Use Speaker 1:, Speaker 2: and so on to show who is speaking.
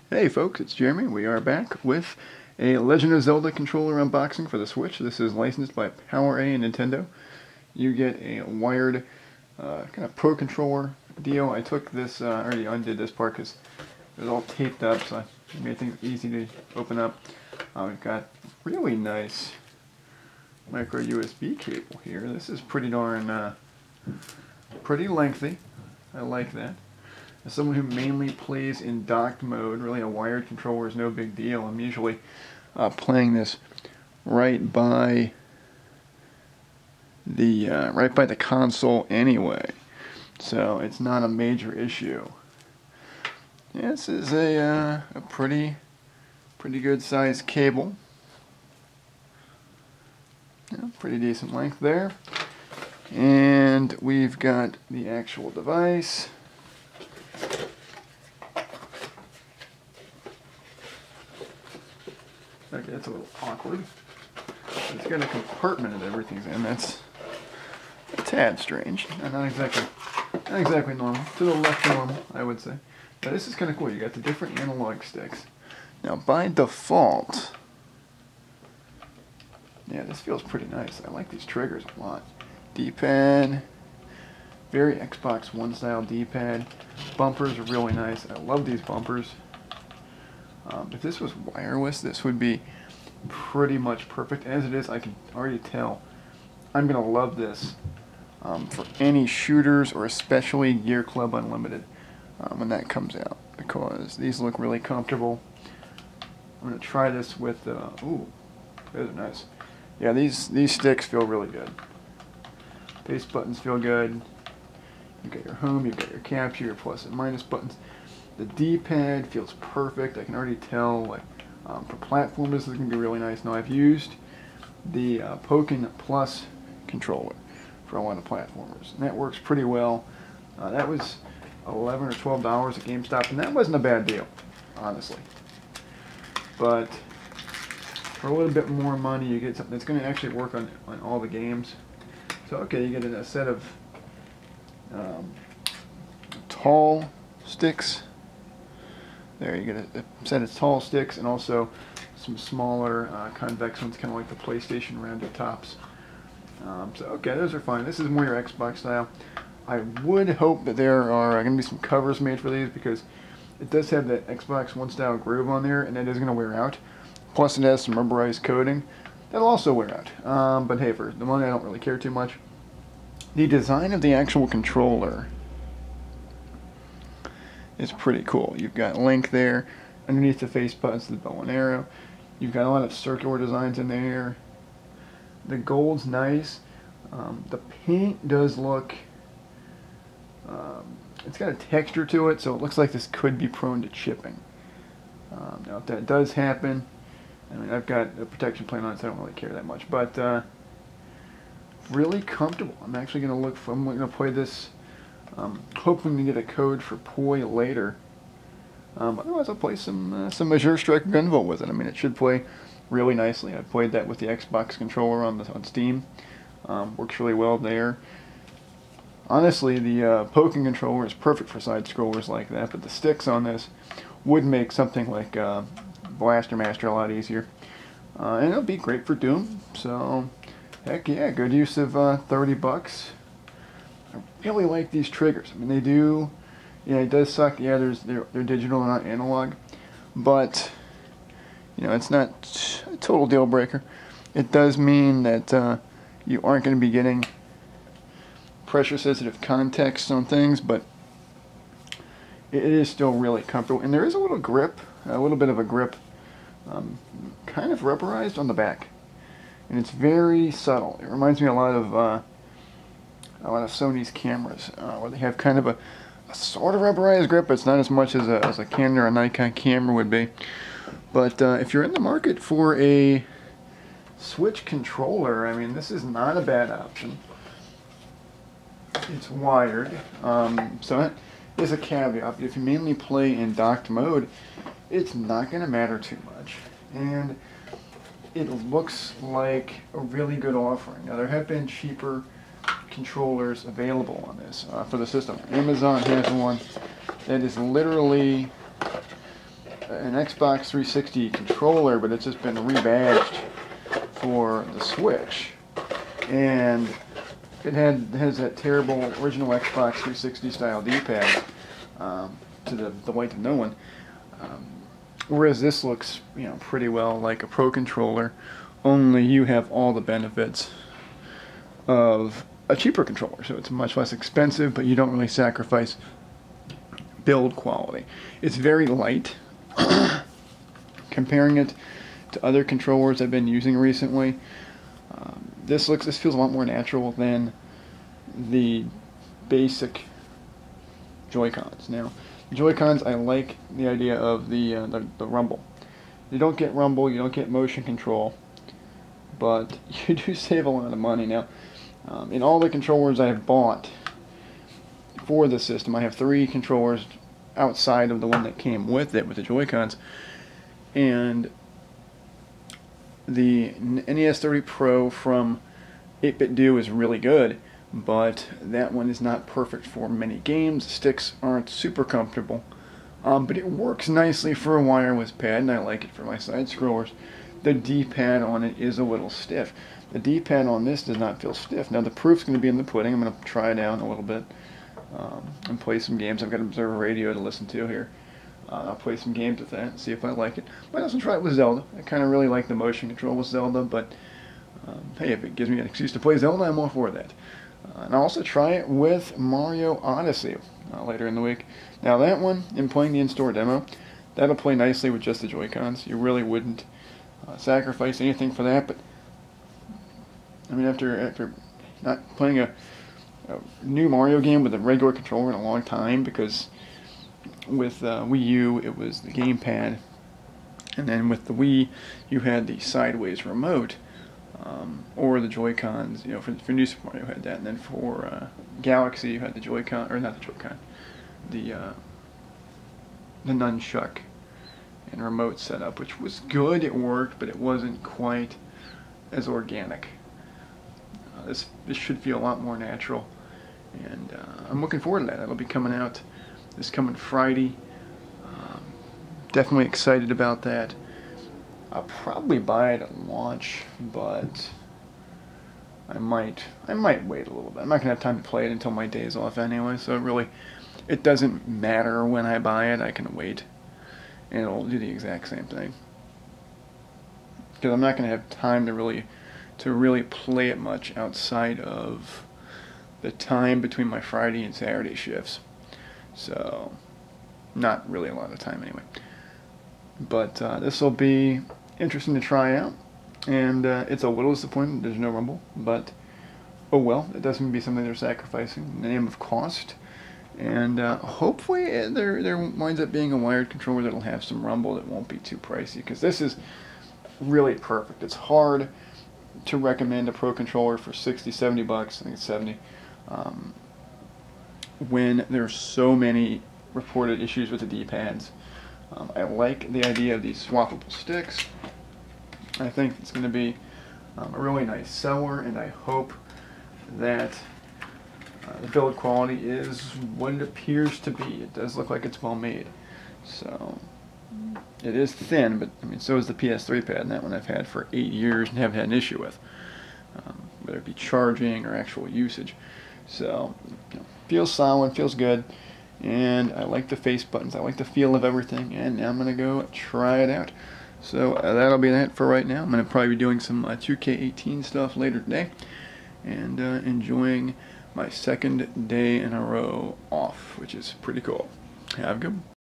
Speaker 1: Hey folks, it's Jeremy. We are back with a Legend of Zelda controller unboxing for the Switch. This is licensed by PowerA and Nintendo. You get a wired kind of Pro Controller deal. I took this, I already undid this part because it was all taped up, so I made things easy to open up. We've got really nice micro USB cable here. This is pretty darn, pretty lengthy. I like that. As someone who mainly plays in docked mode, really a wired controller is no big deal. I'm usually playing this right by the console anyway, so it's not a major issue. Yeah, this is a pretty good sized cable. Yeah, pretty decent length there, and we've got the actual device. Okay, that's a little awkward. It's got a compartment and everything's in. That's a tad strange. Not exactly normal. To the left normal, I would say. But this is kind of cool. You got the different analog sticks. Now, by default, yeah, this feels pretty nice. I like these triggers a lot. D-pad, very Xbox One style D-pad. Bumpers are really nice. I love these bumpers. If this was wireless, this would be pretty much perfect. As it is, I can already tell I'm going to love this for any shooters, or especially Gear Club Unlimited when that comes out, because these look really comfortable. I'm going to try this with, ooh, those are nice. Yeah, these sticks feel really good. Base buttons feel good. You've got your home, you've got your capture, your plus and minus buttons. The D-pad feels perfect. I can already tell, like, for platformers, this is going to be really nice. Now, I've used the Pokken Plus controller for a lot of platformers, and that works pretty well. That was $11 or $12 at GameStop, and that wasn't a bad deal, honestly. But for a little bit more money, you get something that's going to actually work on all the games. So, okay, you get a set of tall sticks. There, you get a set of tall sticks and also some smaller convex ones, kind of like the PlayStation rounded tops. So, okay, those are fine. This is more your Xbox style. I would hope that there are going to be some covers made for these, because it does have that Xbox One style groove on there, and that is going to wear out. Plus, it has some rubberized coating. That'll also wear out. But hey, for the money, I don't really care too much. The design of the actual controller is pretty cool. You've got Link there. Underneath the face buttons, the bow and arrow. You've got a lot of circular designs in there. The gold's nice. The paint does look, it's got a texture to it, so it looks like this could be prone to chipping. Now, if that does happen, I mean, I've got a protection plan on it, so I don't really care that much. But really comfortable. I'm actually going to I'm going to play this. Hoping to get a code for Poi later. Otherwise, I'll play some Azure Striker Gunvolt with it. I mean, it should play really nicely. I played that with the Xbox controller on Steam. Works really well there. Honestly, the Pokken controller is perfect for side scrollers like that, but the sticks on this would make something like Blaster Master a lot easier. And it'll be great for Doom. So, heck yeah, good use of $30. I really like these triggers. I mean, they do, yeah, it does suck. Yeah, they're digital and not analog, but you know, it's not a total deal breaker. It does mean that you aren't going to be getting pressure sensitive context on things, but it is still really comfortable. And there is a little grip, a little bit of a grip, kind of rubberized on the back, and it's very subtle. It reminds me a lot of Sony's cameras, where they have kind of a sort of rubberized grip, but it's not as much as a Canon or a Nikon camera would be. But if you're in the market for a Switch controller, I mean, this is not a bad option. It's wired, so that is a caveat. But if you mainly play in docked mode, it's not going to matter too much. And it looks like a really good offering. Now, there have been cheaper controllers available on this for the system. Amazon has one that is literally an Xbox 360 controller, but it's just been rebadged for the Switch, and it has that terrible original Xbox 360 style D-pad, to the delight of no one. Whereas this looks, pretty well like a Pro controller, only you have all the benefits of a cheaper controller. So it's much less expensive, but you don't really sacrifice build quality. It's very light. Comparing it to other controllers I've been using recently, this feels a lot more natural than the basic Joy-Cons. Now, Joy-Cons, I like the idea of the rumble. You don't get rumble, you don't get motion control, but you do save a lot of money. Now, in all the controllers I have bought for the system, I have 3 controllers outside of the one that came with it, with the Joy-Cons, and the NES 30 Pro from 8BitDo is really good, but that one is not perfect for many games. The sticks aren't super comfortable, but it works nicely for a wireless pad, and I like it for my side scrollers. The D-pad on it is a little stiff. The D-pad on this does not feel stiff. Now the proof's going to be in the pudding. I'm going to try it out a little bit and play some games. I've got Observer Radio to listen to here. I'll play some games with that and see if I like it. Might also try it with Zelda. I kind of really like the motion control with Zelda, but hey, if it gives me an excuse to play Zelda, I'm all for that. And I'll also try it with Mario Odyssey later in the week. Now that one, in playing the in-store demo, that'll play nicely with just the Joy-Cons. You really wouldn't sacrifice anything for that, but I mean, after not playing a new Mario game with a regular controller in a long time, because with Wii U it was the gamepad, and then with the Wii you had the sideways remote, or the Joy-Cons. For New Super Mario you had that, and then for Galaxy you had the Joy-Con, or not the Joy-Con, the nunchuck and remote setup, which was good. It worked, but it wasn't quite as organic. This should feel a lot more natural, and I'm looking forward to that. It'll be coming out this coming Friday. Definitely excited about that. I'll probably buy it at launch, but I might wait a little bit. I'm not gonna have time to play it until my day's off anyway, so it doesn't matter when I buy it. I can wait, and it'll do the exact same thing, because I'm not gonna have time to really play it much outside of the time between my Friday and Saturday shifts. So, not really a lot of time anyway. But this will be interesting to try out, and it's a little disappointing there's no rumble, but oh well, it doesn't be something they're sacrificing in the name of cost. And hopefully there winds up being a wired controller that'll have some rumble that won't be too pricey, because this is really perfect. It's hard to recommend a Pro controller for 60, 70 bucks, I think it's 70, when there's so many reported issues with the D-pads. I like the idea of these swappable sticks. I think it's going to be a really nice seller, and I hope that the build quality is what it appears to be. It does look like it's well made. So it is thin, but I mean, so is the PS3 pad, and that one I've had for 8 years and haven't had an issue with, whether it be charging or actual usage. So feels solid, feels good, and I like the face buttons. I like the feel of everything, and now I'm gonna go try it out. So that'll be that for right now. I'm gonna probably be doing some 2K18 stuff later today, and enjoying my second day in a row off, which is pretty cool. Have a good one.